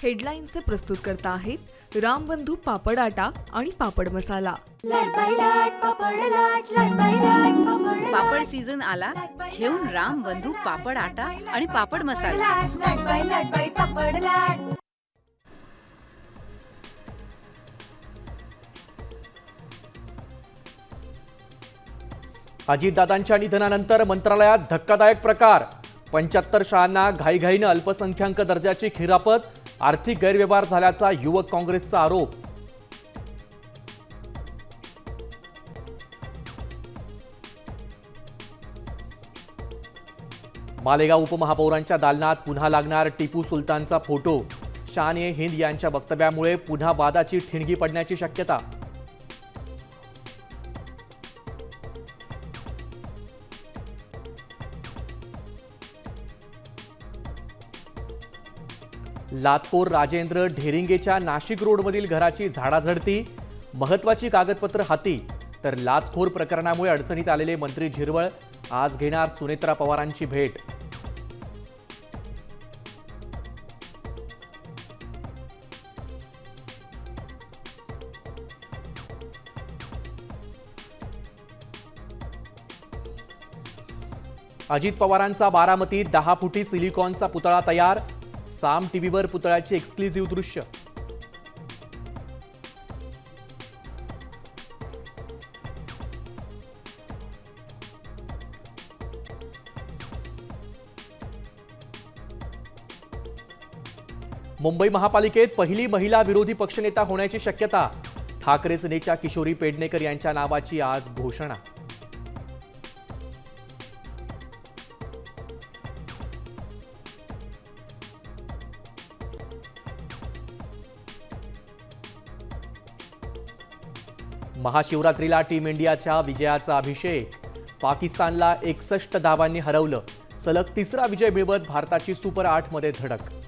हेडलाईनचे प्रस्तुतकर्ता आहेत रामबंधू पापड आटा आणि पापड मसाला। पापड सीझन आला, घेऊन रामबंधू पापड आटा आणि पापड मसाला। अजितदादांच्या निधनानंतर मंत्रालयात धक्कादायक प्रकार। 75 शाळांना घाईघाईनं अल्पसंख्याक दर्जाची खिरापत, आर्थिक गैरव्यवहार झाल्याचा युवक काँग्रेसचा आरोप। मालेगाव उपमहापौरांच्या दालनात पुन्हा लागणार टिपू सुलतानचा फोटो। शान ए हिंद यांच्या वक्तव्यामुळे पुन्हा वादाची ठिणगी पडण्याची शक्यता। लाचखोर राजेंद्र ढेरिंगेच्या नाशिक रोडमधील घराची झाडाझडती, महत्वाची कागदपत्र हाती, तर लाचखोर प्रकरणामुळे अडचणीत आलेले मंत्री झिरवळ आज घेणार सुनेत्रा पवारांची भेट। अजित पवारांचा बारामतीत 10 फुटी सिलिकॉनचा पुतळा तयार, साम टीव्हीवर पुतळ्याची एक्सक्लुझिव्ह दृश्य। मुंबई महापालिकेत पहिली महिला विरोधी पक्षनेता होण्याची शक्यता, ठाकरे सेनेच्या किशोरी पेडणेकर यांच्या नावाची आज घोषणा। महाशिवरात्रीला टीम इंडियाच्या विजयाचा अभिषेक, पाकिस्तानला 61 धावांनी हरवलं, सलग तिसरा विजय मिळवत भारताची सुपर 8 मध्ये धडक।